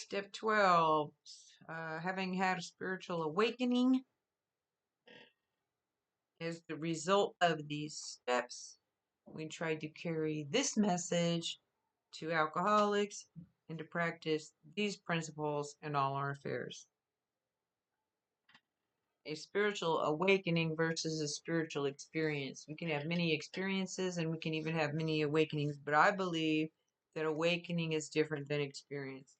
Step 12, having had a spiritual awakening. As the result of these steps, we try to carry this message to alcoholics and to practice these principles in all our affairs. A spiritual awakening versus a spiritual experience. We can have many experiences and we can even have many awakenings, but I believe that awakening is different than experience.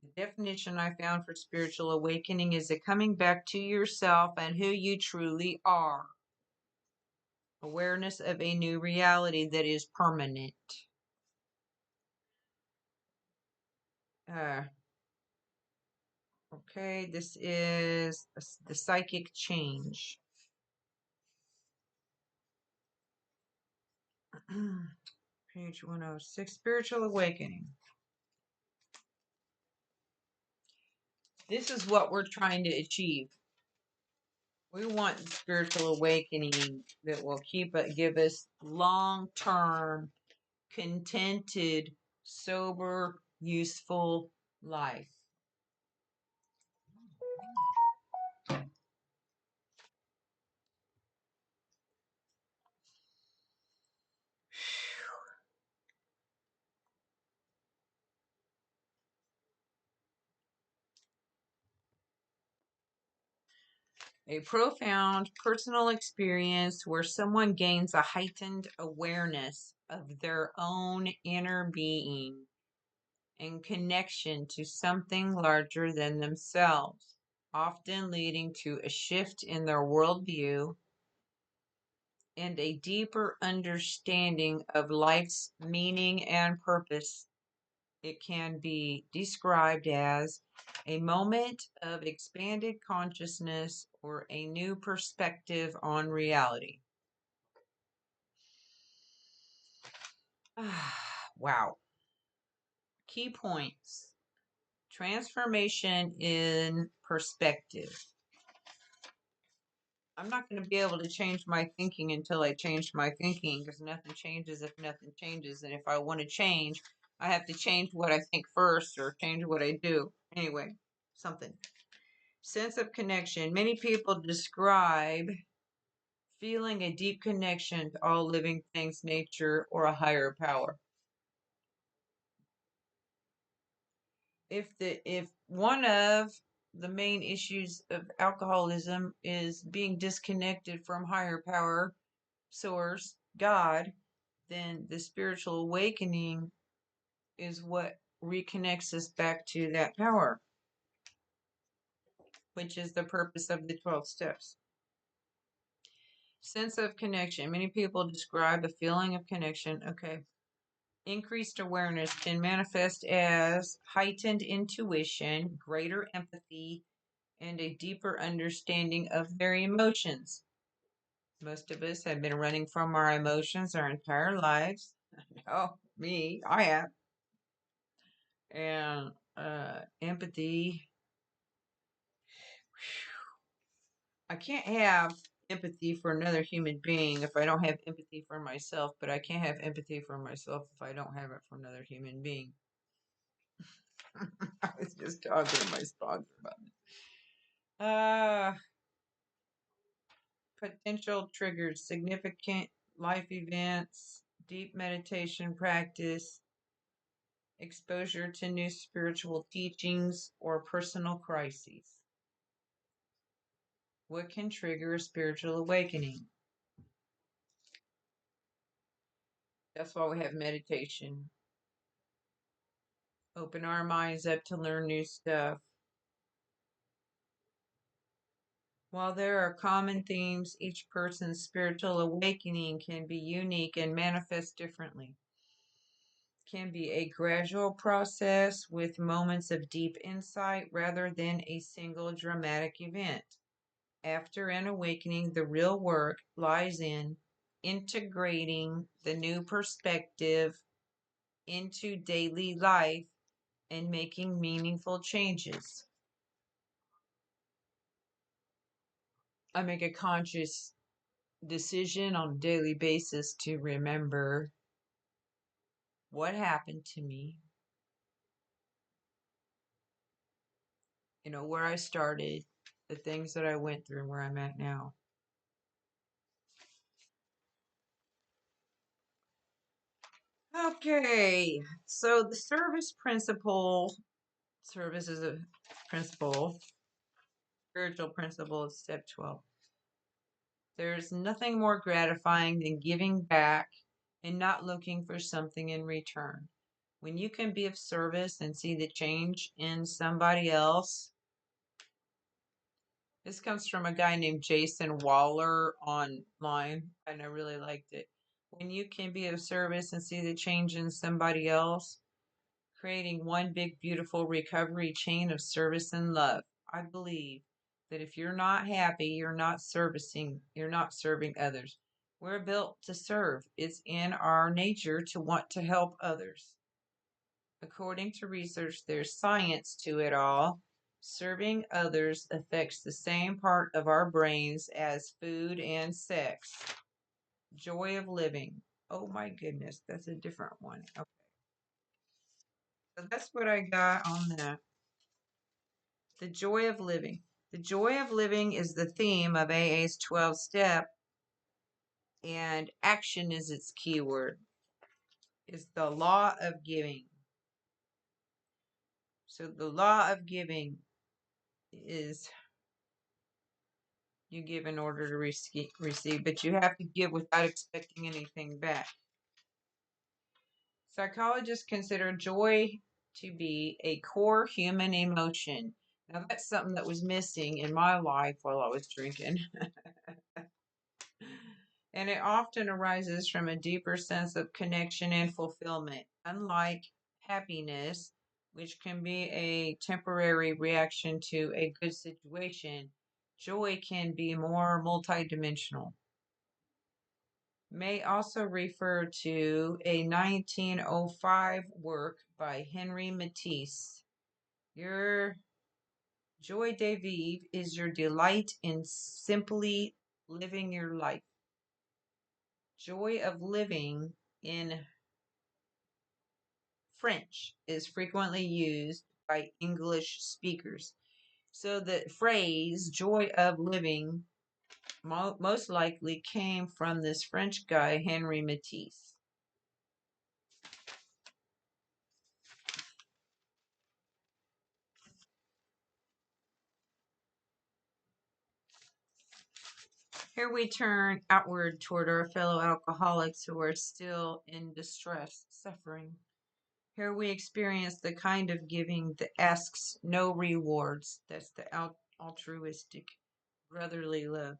The definition I found for spiritual awakening is the coming back to yourself and who you truly are. Awareness of a new reality that is permanent. Okay, this is the psychic change. Page 106, spiritual awakening. This is what we're trying to achieve. We want spiritual awakening that will give us long-term, contented, sober, useful life. A profound personal experience where someone gains a heightened awareness of their own inner being and connection to something larger than themselves, often leading to a shift in their worldview and a deeper understanding of life's meaning and purpose. It can be described as a moment of expanded consciousness or a new perspective on reality. Wow. Key points. Transformation in perspective. I'm not going to be able to change my thinking until I change my thinking, because nothing changes if nothing changes. And if I want to change, I have to change what I think first or change what I do. Anyway, something. Sense of connection. Many people describe feeling a deep connection to all living things, nature, or a higher power. If one of the main issues of alcoholism is being disconnected from higher power, source, God, then the spiritual awakening is what reconnects us back to that power, which is the purpose of the 12 steps. Sense of connection. Many people describe a feeling of connection. Okay. Increased awareness can manifest as heightened intuition, greater empathy, and a deeper understanding of their emotions. Most of us have been running from our emotions our entire lives. Oh, me, I have. And empathy. I can't have empathy for another human being if I don't have empathy for myself, but I can't have empathy for myself if I don't have it for another human being. I was just talking to my sponsor about it. Potential triggers, significant life events, deep meditation practice, exposure to new spiritual teachings, or personal crises. What can trigger a spiritual awakening? That's why we have meditation. Open our minds up to learn new stuff. While there are common themes, each person's spiritual awakening can be unique and manifest differently. It can be a gradual process with moments of deep insight rather than a single dramatic event. After an awakening, the real work lies in integrating the new perspective into daily life and making meaningful changes. I make a conscious decision on a daily basis to remember what happened to me, where I started, the things that I went through, and where I'm at now. Okay, so the service is a principle, spiritual principle of step 12. There's nothing more gratifying than giving back and not looking for something in return. When you can be of service and see the change in somebody else, this comes from a guy named Jason Waller online, and I really liked it. When you can be of service and see the change in somebody else, creating one big, beautiful recovery chain of service and love. I believe that if you're not happy, you're not serving others. We're built to serve. It's in our nature to want to help others. According to research, there's science to it all. Serving others affects the same part of our brains as food and sex. Joy of living. Oh my goodness, that's a different one. Okay, so that's what I got on that. The joy of living. The joy of living is the theme of AA's 12 step, and action is its keyword. Is the law of giving. So the law of giving is you give in order to receive, but you have to give without expecting anything back. Psychologists consider joy to be a core human emotion. Now, that's something that was missing in my life while I was drinking. And it often arises from a deeper sense of connection and fulfillment. Unlike happiness, which can be a temporary reaction to a good situation, joy can be more multidimensional. May also refer to a 1905 work by Henry Matisse. Your joy de vivre is your delight in simply living your life. Joy of living in French is frequently used by English speakers. So the phrase joy of living most likely came from this French guy, Henry Matisse. Here we turn outward toward our fellow alcoholics who are still in distress, suffering. Here we experience the kind of giving that asks no rewards. That's the altruistic, brotherly love.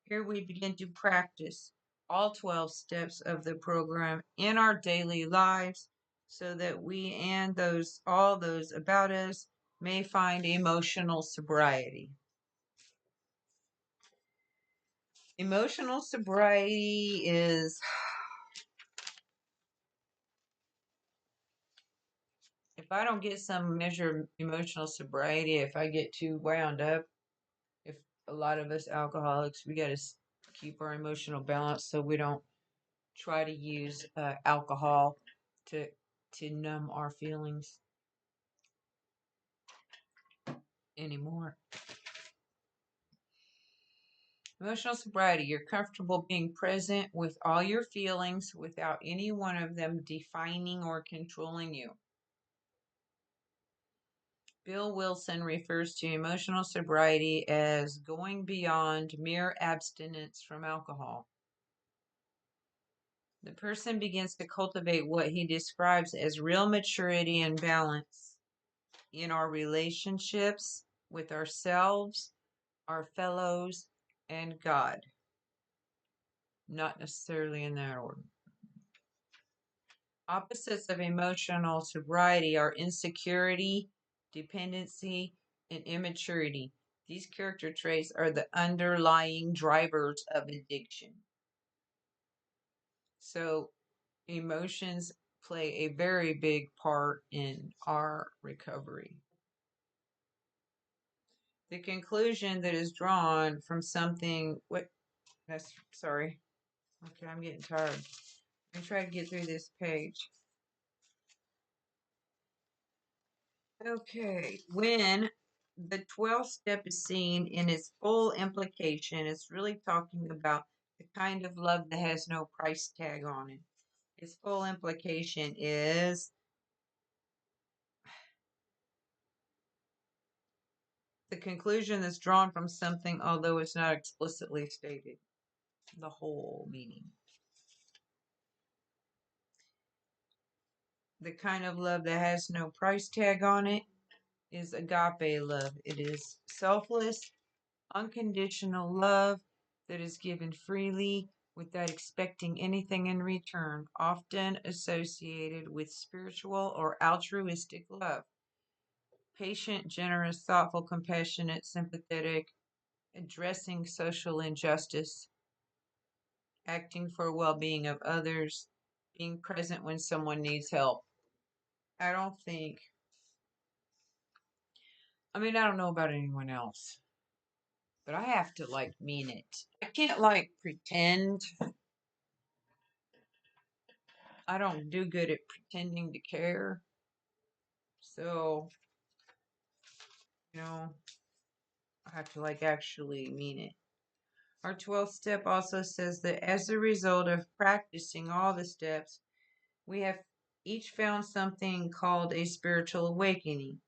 Here we begin to practice all 12 steps of the program in our daily lives so that we and all those about us may find emotional sobriety. Emotional sobriety is, if I don't get some measure of emotional sobriety, if I get too wound up, if a lot of us alcoholics, we got to keep our emotional balance so we don't try to use alcohol to numb our feelings anymore. Emotional sobriety, you're comfortable being present with all your feelings without any one of them defining or controlling you. Bill Wilson refers to emotional sobriety as going beyond mere abstinence from alcohol. The person begins to cultivate what he describes as real maturity and balance in our relationships with ourselves, our fellows, and God. Not necessarily in that order. Opposites of emotional sobriety are insecurity, dependency, and immaturity. These character traits are the underlying drivers of addiction. So, emotions play a very big part in our recovery. The conclusion that is drawn from something, sorry. Okay, I'm getting tired. Let me try to get through this page. Okay, when the 12th step is seen in its full implication. It's really talking about the kind of love that has no price tag on it. Its full implication is the conclusion that's drawn from something, although it's not explicitly stated. The whole meaning. The kind of love that has no price tag on it is agape love. It is selfless, unconditional love that is given freely without expecting anything in return, often associated with spiritual or altruistic love. Patient, generous, thoughtful, compassionate, sympathetic, addressing social injustice, acting for well-being of others, being present when someone needs help. I don't think, I don't know about anyone else, but I have to mean it. I can't pretend. I don't do good at pretending to care. So, you know, I have to actually mean it. Our 12th step also says that as a result of practicing all the steps, we have each found something called a spiritual awakening.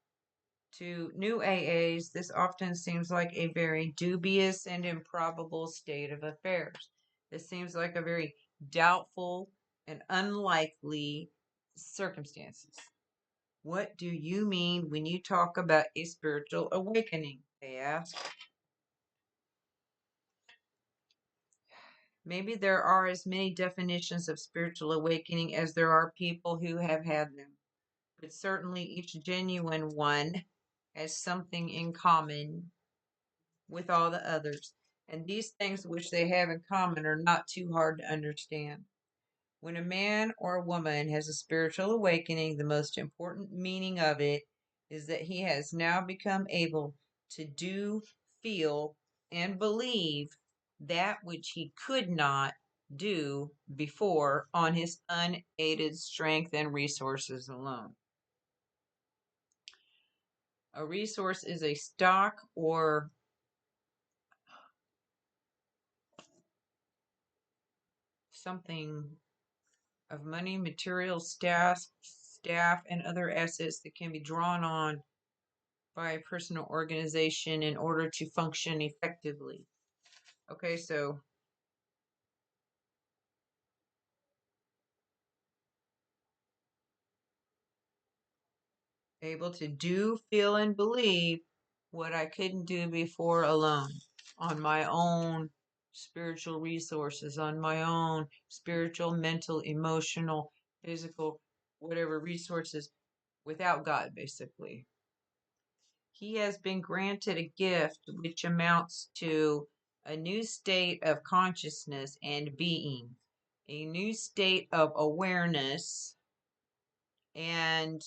To new AAs, this often seems like a very dubious and improbable state of affairs. This seems like a very doubtful and unlikely circumstances. What do you mean when you talk about a spiritual awakening? They ask. Maybe there are as many definitions of spiritual awakening as there are people who have had them, but certainly each genuine one has something in common with all the others, and these things which they have in common are not too hard to understand. When a man or a woman has a spiritual awakening, the most important meaning of it is that he has now become able to do, feel, and believe that which he could not do before on his unaided strength and resources alone. A resource is a stock or something of money, material, staff, and other assets that can be drawn on by a person or organization in order to function effectively. Okay, so able to do, feel, and believe what I couldn't do before alone on my own spiritual resources, on my own spiritual, mental, emotional, physical, whatever resources without God, basically. He has been granted a gift which amounts to a new state of consciousness and being, a new state of awareness, and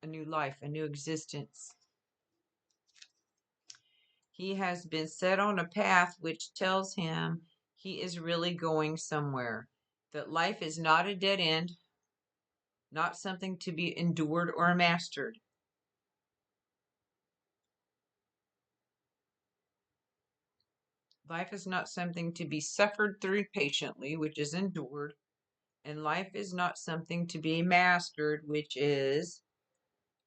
a new life, a new existence. He has been set on a path which tells him he is really going somewhere, that life is not a dead end, not something to be endured or mastered. Life is not something to be suffered through patiently, which is endured, and life is not something to be mastered, which is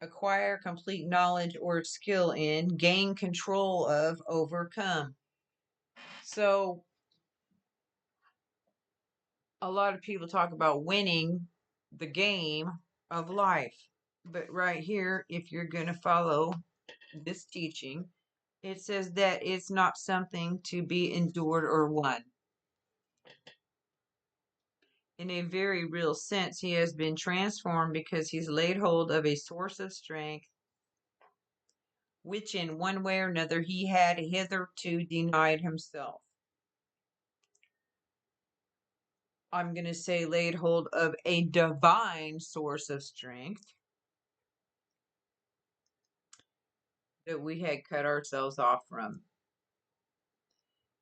acquire complete knowledge or skill in, gain control of, overcome. So, a lot of people talk about winning the game of life. But right here, if you're going to follow this teaching, it says that it's not something to be endured or won. In a very real sense, he has been transformed because he's laid hold of a source of strength, which in one way or another he had hitherto denied himself. I'm going to say laid hold of a divine source of strength that we had cut ourselves off from.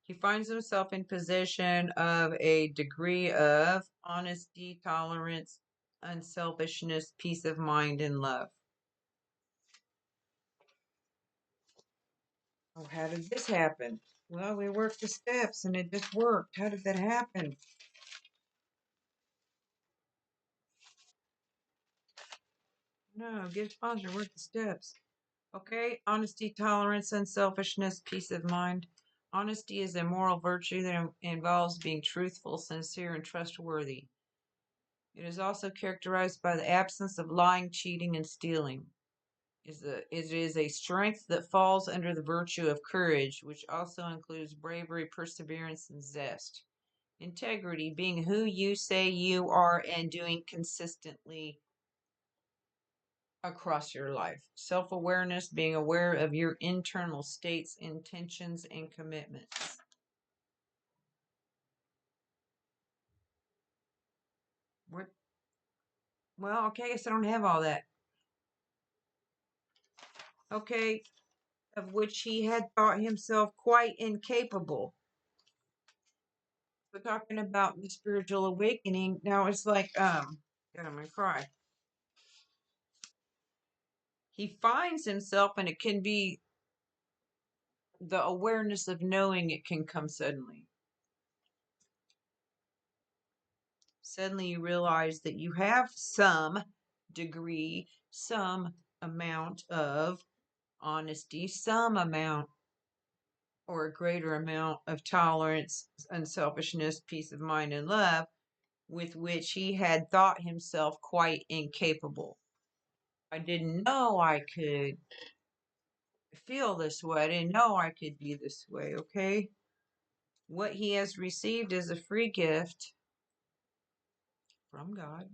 He finds himself in possession of a degree of honesty, tolerance, unselfishness, peace of mind, and love. Oh, how did this happen? Well, we worked the steps and it just worked. How did that happen? No, give sponsor, work the steps. Okay, honesty, tolerance, unselfishness, peace of mind. Honesty is a moral virtue that involves being truthful, sincere, and trustworthy. It is also characterized by the absence of lying, cheating, and stealing. It is a strength that falls under the virtue of courage, which also includes bravery, perseverance, and zest. Integrity, being who you say you are and doing consistently across your life. Self awareness, being aware of your internal states, intentions, and commitments. What? Well, okay, I guess I don't have all that. Okay, of which he had thought himself quite incapable. We're talking about the spiritual awakening. Now it's like, God, I'm gonna cry. He finds himself, and it can be the awareness of knowing it can come suddenly. Suddenly you realize that you have some degree, some amount of honesty, some amount or a greater amount of tolerance, unselfishness, peace of mind, and love, with which he had thought himself quite incapable. I didn't know I could feel this way. I didn't know I could be this way, okay? What he has received is a free gift from God.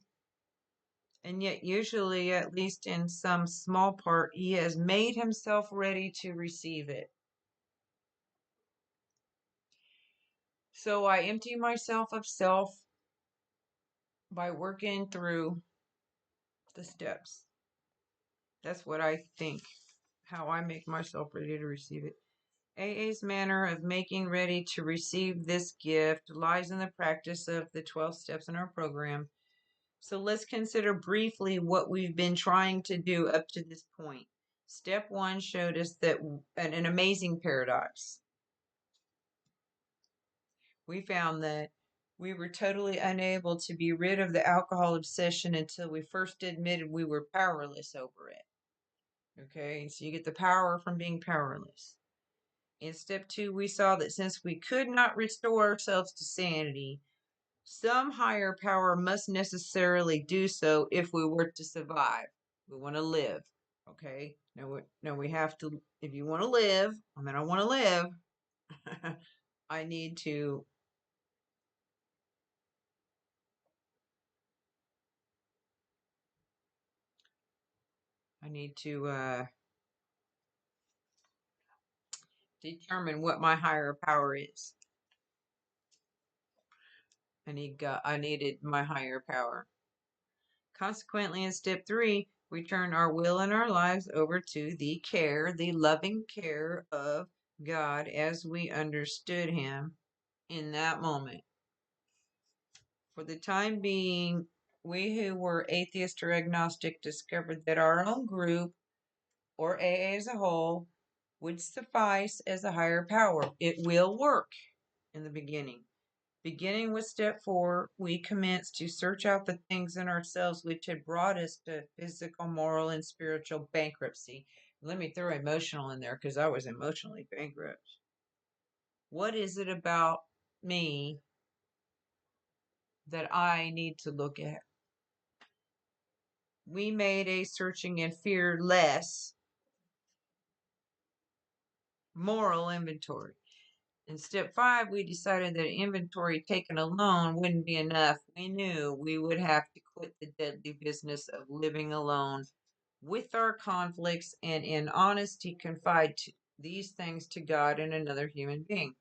And yet, usually, at least in some small part, he has made himself ready to receive it. So I empty myself of self by working through the steps. That's what I think, how I make myself ready to receive it. AA's manner of making ready to receive this gift lies in the practice of the 12 steps in our program. So let's consider briefly what we've been trying to do up to this point. Step one showed us that an amazing paradox. We found that we were totally unable to be rid of the alcohol obsession until we first admitted we were powerless over it. Okay, so you get the power from being powerless. In step two, we saw that since we could not restore ourselves to sanity, some higher power must necessarily do so if we were to survive. We want to live. Okay, now we have to. If you want to live, I mean, I want to live. I need to. I need to determine what my higher power is. I needed my higher power. Consequently, in step three, we turn our will and our lives over to the loving care of God as we understood Him in that moment. For the time being, we who were atheist or agnostic discovered that our own group, or AA as a whole, would suffice as a higher power. It will work in the beginning. Beginning with step four, we commenced to search out the things in ourselves which had brought us to physical, moral, and spiritual bankruptcy. Let me throw emotional in there because I was emotionally bankrupt. What is it about me that I need to look at? We made a searching and fearless moral inventory. In step five, we decided that inventory taken alone wouldn't be enough. We knew we would have to quit the deadly business of living alone with our conflicts and in honesty confide these things to God and another human being.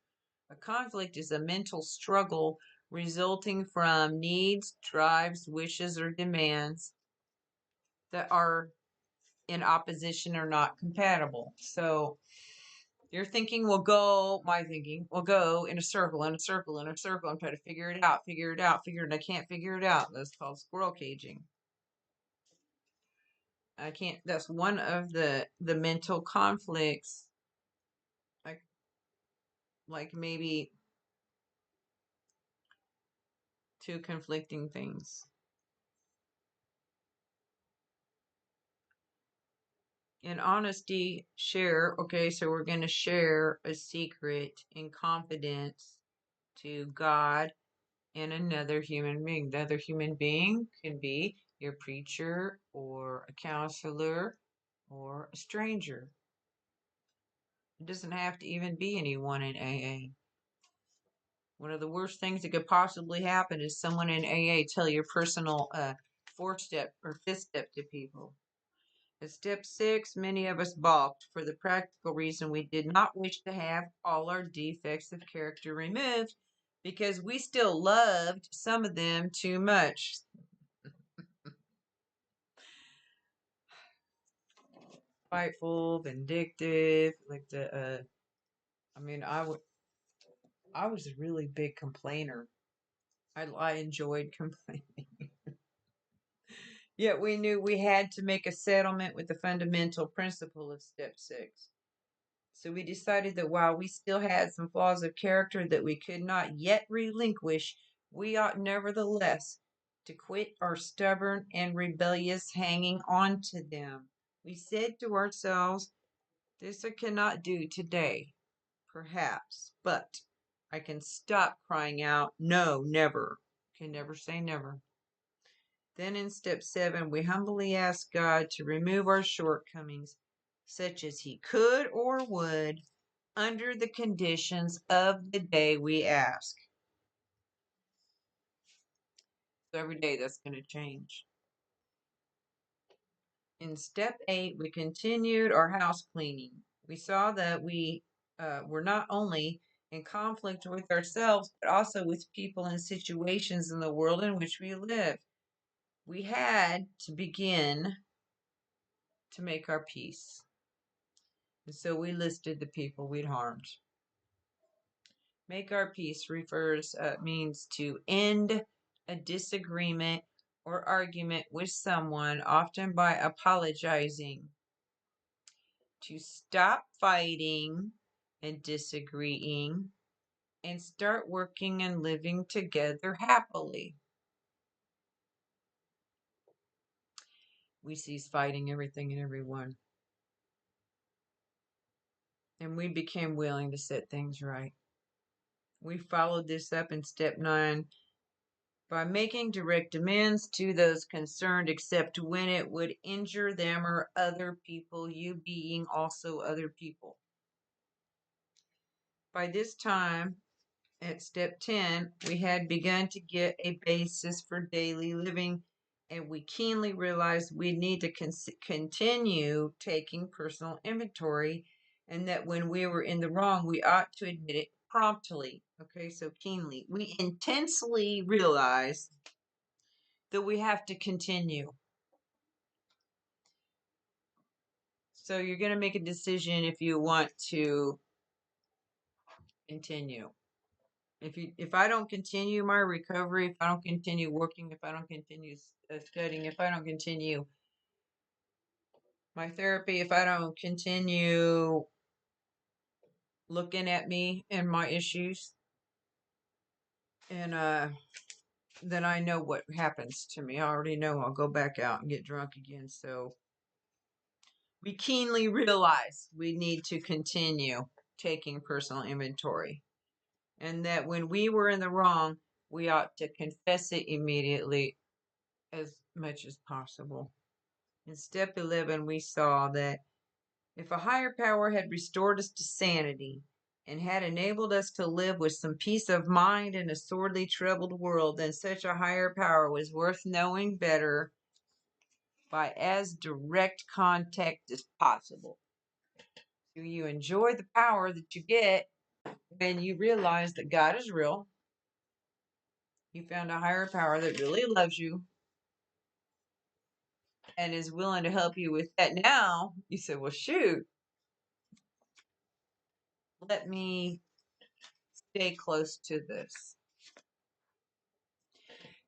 A conflict is a mental struggle resulting from needs, drives, wishes, or demands that are in opposition or not compatible. So your thinking will go, my thinking will go in a circle, in a circle, in a circle, and try to figure it out, figure it out, figure it. I can't figure it out. That's called squirrel caging. I can't. That's one of the mental conflicts like maybe two conflicting things. In honesty, share. Okay, so we're going to share a secret in confidence to God and another human being. The other human being can be your preacher or a counselor or a stranger. It doesn't have to even be anyone in AA. One of the worst things that could possibly happen is someone in AA tell your personal fourth step or fifth step to people. At step 6, many of us balked for the practical reason we did not wish to have all our defects of character removed because we still loved some of them too much. Spiteful, vindictive, like I mean, I was a really big complainer. I enjoyed complaining. Yet we knew we had to make a settlement with the fundamental principle of step 6. So we decided that while we still had some flaws of character that we could not yet relinquish, we ought nevertheless to quit our stubborn and rebellious hanging on to them. We said to ourselves, this I cannot do today, perhaps, but I can stop crying out, no, never. Can never say never. Then in step 7, we humbly ask God to remove our shortcomings, such as He could or would, under the conditions of the day we ask. So every day that's going to change. In step 8, we continued our house cleaning. We saw that we were not only in conflict with ourselves, but also with people and situations in the world in which we live. We had to begin to make our peace. And so we listed the people we'd harmed. Make our peace means to end a disagreement or argument with someone, often by apologizing. To stop fighting and disagreeing and start working and living together happily. We cease fighting everything and everyone. And we became willing to set things right. We followed this up in step 9 by making direct demands to those concerned, except when it would injure them or other people, you being also other people. By this time, at step 10, we had begun to get a basis for daily living, and we keenly realized we need to continue taking personal inventory, and that when we were in the wrong, we ought to admit it promptly. Okay, so keenly. We intensely realized that we have to continue. So you're going to make a decision if you want to continue. If I don't continue my recovery, if I don't continue working, if I don't continue studying, if I don't continue my therapy, if I don't continue looking at me and my issues, and then I know what happens to me. I already know I'll go back out and get drunk again. So we keenly realize we need to continue taking personal inventory, and that when we were in the wrong, we ought to confess it immediately as much as possible. In step 11, we saw that if a higher power had restored us to sanity and had enabled us to live with some peace of mind in a sorely troubled world, then such a higher power was worth knowing better by as direct contact as possible. Do you enjoy the power that you get when you realize that God is real? You found a higher power that really loves you and is willing to help you with that. Now you say, well, shoot, let me stay close to this.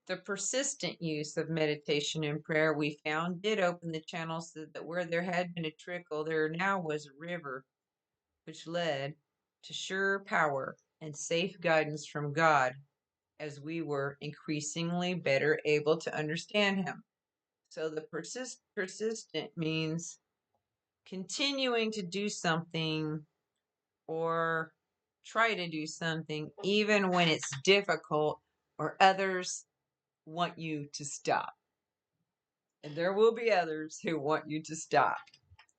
The persistent use of meditation and prayer we found did open the channel so that where there had been a trickle, there now was a river which led to sure power and safe guidance from God as we were increasingly better able to understand Him. So the persistent means continuing to do something or try to do something even when it's difficult or others want you to stop. And there will be others who want you to stop.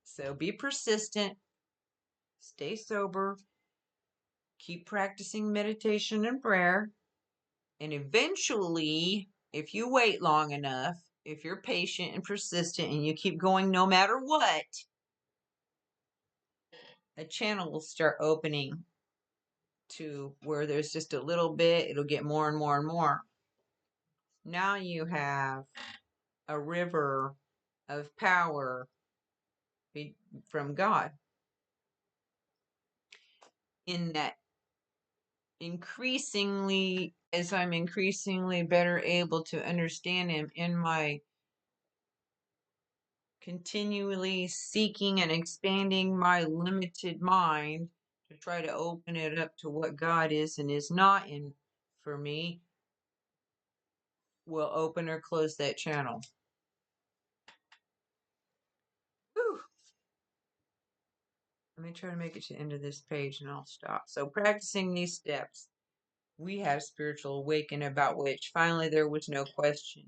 So be persistent, stay sober, keep practicing meditation and prayer, and eventually, if you wait long enough, if you're patient and persistent and you keep going no matter what, a channel will start opening to where there's just a little bit, it'll get more and more and more. Now you have a river of power from God. In that, increasingly, as I'm increasingly better able to understand Him in my continually seeking and expanding my limited mind to try to open it up to what God is and is not in for me, will open or close that channel. Whew. Let me try to make it to the end of this page and I'll stop. So practicing these steps, we have spiritual awakening about which finally there was no question.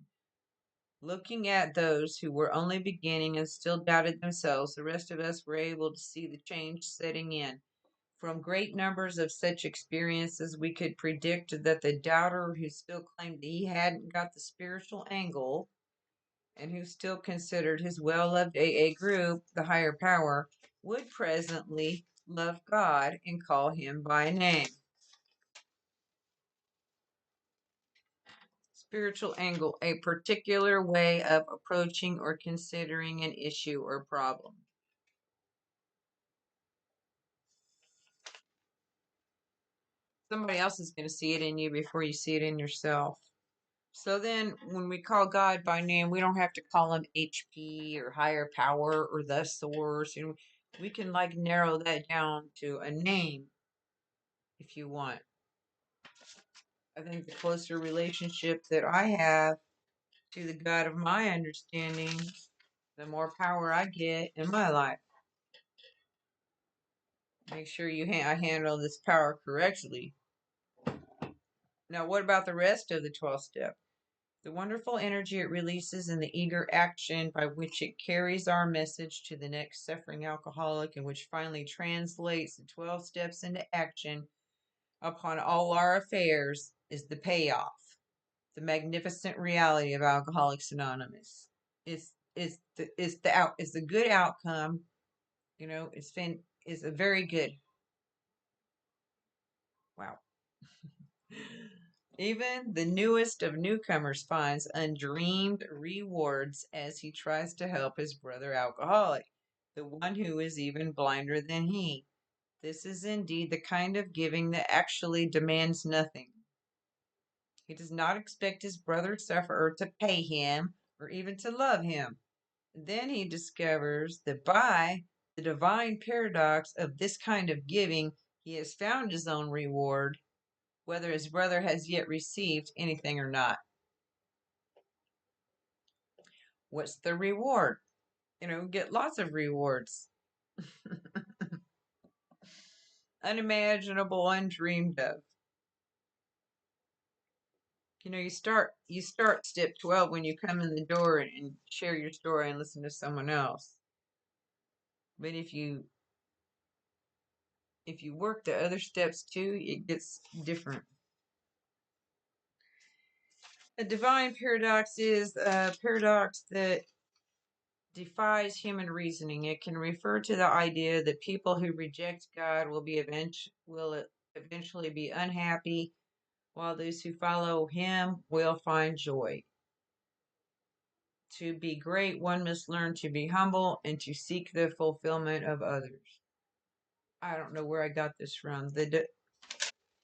Looking at those who were only beginning and still doubted themselves, the rest of us were able to see the change setting in. From great numbers of such experiences, we could predict that the doubter who still claimed that he hadn't got the spiritual angle and who still considered his well-loved AA group the higher power would presently love God and call Him by name. Spiritual angle, a particular way of approaching or considering an issue or problem. Somebody else is going to see it in you before you see it in yourself. So then when we call God by name, we don't have to call Him HP or higher power or the source. You know, we can like narrow that down to a name if you want. I think the closer relationship that I have to the God of my understanding, the more power I get in my life. Make sure I handle this power correctly. Now, what about the rest of the 12 step? The wonderful energy it releases and the eager action by which it carries our message to the next suffering alcoholic, and which finally translates the 12 steps into action upon all our affairs, is the payoff. The magnificent reality of Alcoholics Anonymous. It's the good outcome. You know, it's a very good. Wow. Even the newest of newcomers finds undreamed rewards as he tries to help his brother alcoholic, the one who is even blinder than he. This is indeed the kind of giving that actually demands nothing. He does not expect his brother sufferer to pay him or even to love him. Then he discovers that by the divine paradox of this kind of giving, he has found his own reward, whether his brother has yet received anything or not. What's the reward? You know, get lots of rewards. Unimaginable, undreamed of. You know, you start step 12 when you come in the door and share your story and listen to someone else. But if you work the other steps too, it gets different. A divine paradox is a paradox that defies human reasoning. It can refer to the idea that people who reject God will eventually be unhappy, while those who follow Him will find joy. To be great, one must learn to be humble and to seek the fulfillment of others. I don't know where I got this from.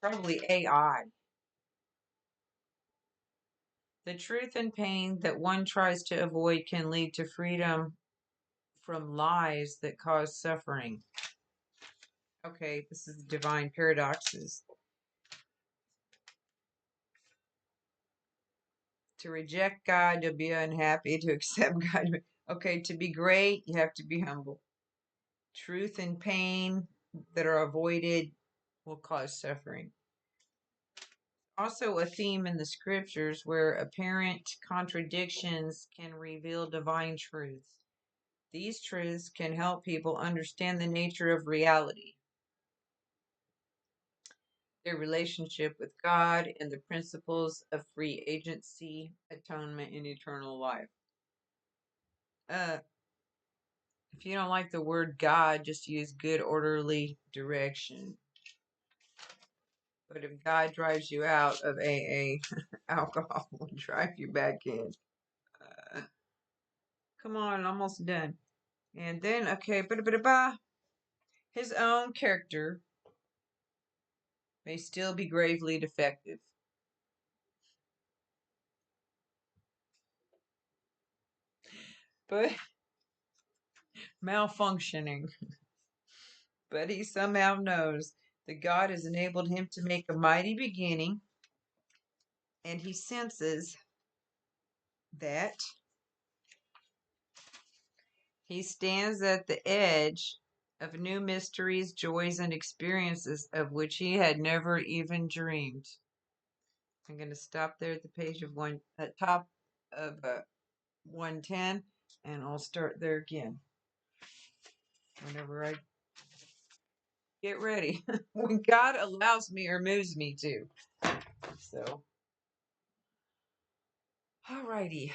Probably AI. The truth and pain that one tries to avoid can lead to freedom from lies that cause suffering. Okay, this is divine paradoxes. To reject God, you'll be unhappy. To accept God, okay, to be great, you have to be humble. Truth and pain that are avoided will cause suffering. Also, a theme in the scriptures where apparent contradictions can reveal divine truths. These truths can help people understand the nature of reality, their relationship with God, and the principles of free agency, atonement, and eternal life. Uh, if you don't like the word God, just use good, orderly direction. But if God drives you out of AA, alcohol will drive you back in. Uh, come on, almost done. And then, okay, his own character may still be gravely defective. But malfunctioning. But he somehow knows that God has enabled him to make a mighty beginning, and he senses that he stands at the edge of new mysteries, joys, and experiences of which he had never even dreamed. I'm going to stop there at the page of at top of 110, and I'll start there again whenever I get ready. When God allows me or moves me to. So, alrighty.